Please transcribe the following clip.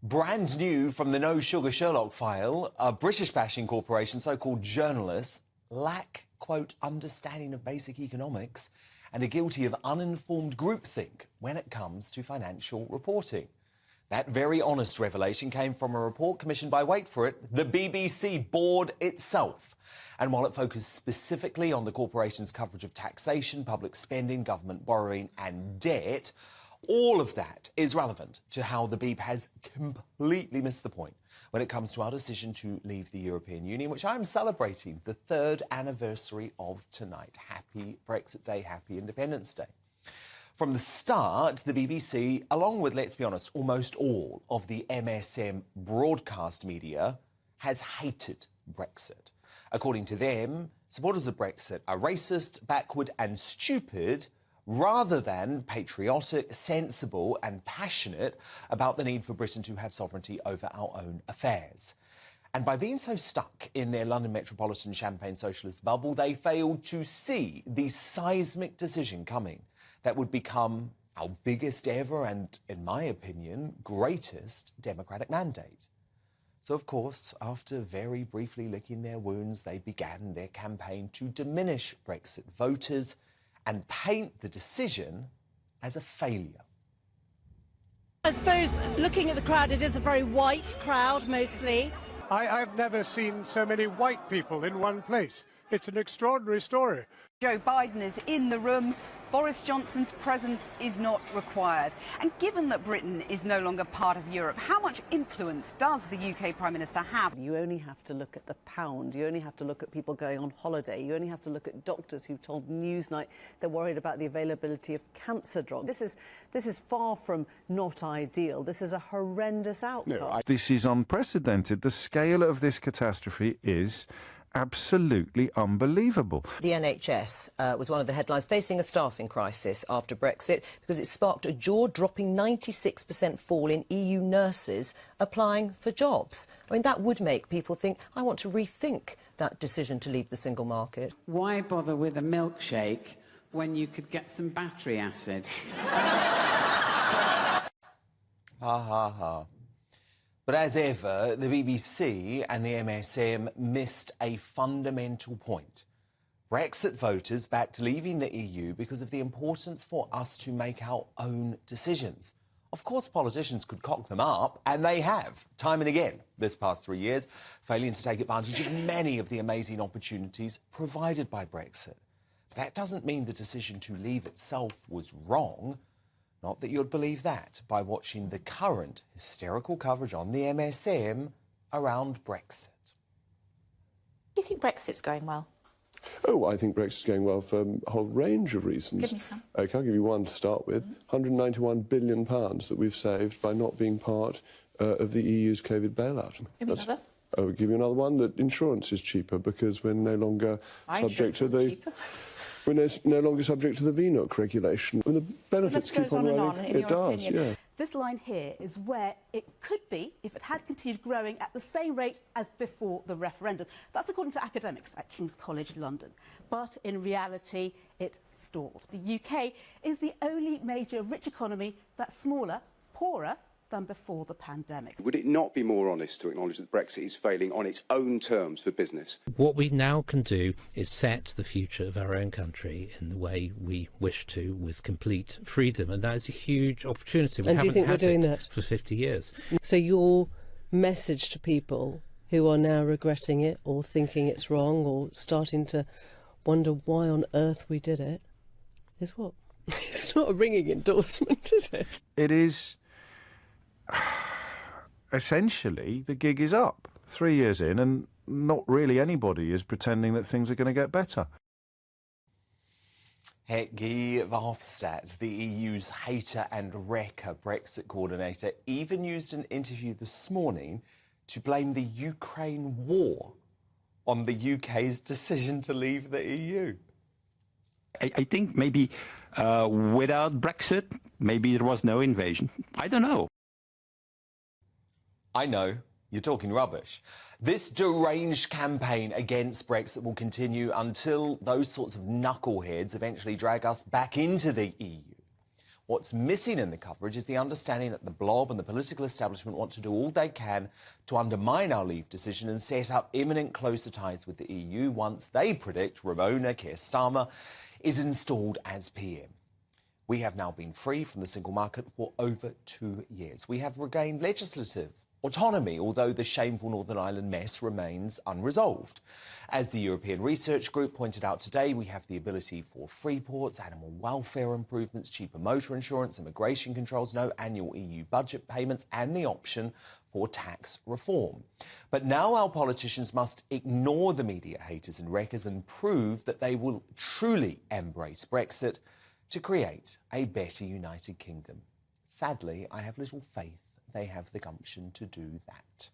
Brand new from the No Sugar Sherlock file, a British bashing corporation, so-called journalists, lack, quote, understanding of basic economics and are guilty of uninformed groupthink when it comes to financial reporting. That very honest revelation came from a report commissioned by, wait for it, the BBC board itself. And while it focused specifically on the corporation's coverage of taxation, public spending, government borrowing and debt, all of that is relevant to how the Beeb has completely missed the point when it comes to our decision to leave the European Union, which I'm celebrating the 3rd anniversary of tonight. Happy Brexit Day, happy Independence Day. From the start, the BBC, along with, let's be honest, almost all of the MSM broadcast media, has hated Brexit. According to them, supporters of Brexit are racist, backward and stupid, rather than patriotic, sensible and passionate about the need for Britain to have sovereignty over our own affairs. And by being so stuck in their London metropolitan champagne socialist bubble, they failed to see the seismic decision coming that would become our biggest ever and, in my opinion, greatest democratic mandate. So, of course, after very briefly licking their wounds, they began their campaign to diminish Brexit voters and paint the decision as a failure. I suppose, looking at the crowd, it is a very white crowd, mostly. I've never seen so many white people in one place. It's an extraordinary story. Joe Biden is in the room. Boris Johnson's presence is not required. And given that Britain is no longer part of Europe, how much influence does the UK Prime Minister have? You only have to look at the pound. You only have to look at people going on holiday. You only have to look at doctors who've told Newsnight they're worried about the availability of cancer drugs. This is far from not ideal. This is a horrendous outcome. No, this is unprecedented. The scale of this catastrophe is absolutely unbelievable. The NHS was one of the headlines, facing a staffing crisis after Brexit because it sparked a jaw-dropping 96% fall in EU nurses applying for jobs. I mean, that would make people think, I want to rethink that decision to leave the single market. Why bother with a milkshake when you could get some battery acid? Ha ha ha. But as ever, the BBC and the MSM missed a fundamental point. Brexit voters backed leaving the EU because of the importance for us to make our own decisions. Of course, politicians could cock them up, and they have, time and again, this past 3 years, failing to take advantage of many of the amazing opportunities provided by Brexit. But that doesn't mean the decision to leave itself was wrong. Not that you'd believe that by watching the current hysterical coverage on the MSM around Brexit. Do you think Brexit's going well? Oh, I think Brexit's going well for a whole range of reasons. Give me some. OK, I'll give you one to start with. £191 billion that we've saved by not being part of the EU's COVID bailout. Give me another. I'll give you another one, that insurance is cheaper because we're no longer subject to the... We're no longer subject to the VNUC regulation. And the benefits keep on running. It does, yeah. This line here is where it could be if it had continued growing at the same rate as before the referendum. That's according to academics at King's College London. But in reality, it stalled. The UK is the only major rich economy that's smaller, poorer than before the pandemic. Would it not be more honest to acknowledge that Brexit is failing on its own terms for business? What we now can do is set the future of our own country in the way we wish to, with complete freedom, and that is a huge opportunity. And do you think we're doing that for 50 years? So your message to people who are now regretting it or thinking it's wrong or starting to wonder why on earth we did it is what? It's not a ringing endorsement, is it? It is... Essentially, the gig is up 3 years in, and not really anybody is pretending that things are going to get better. Guy Verhofstadt, the EU's hater and wrecker Brexit coordinator, even used an interview this morning to blame the Ukraine war on the UK's decision to leave the EU. I think maybe without Brexit, maybe there was no invasion. I don't know. I know, you're talking rubbish. This deranged campaign against Brexit will continue until those sorts of knuckleheads eventually drag us back into the EU. What's missing in the coverage is the understanding that the blob and the political establishment want to do all they can to undermine our leave decision and set up imminent closer ties with the EU once they predict Ramona Keir Starmer is installed as PM. We have now been free from the single market for over 2 years. We have regained legislative autonomy, although the shameful Northern Ireland mess remains unresolved. As the European Research Group pointed out today, we have the ability for free ports, animal welfare improvements, cheaper motor insurance, immigration controls, no annual EU budget payments, and the option for tax reform. But now our politicians must ignore the media haters and wreckers and prove that they will truly embrace Brexit to create a better United Kingdom. Sadly, I have little faith they have the gumption to do that.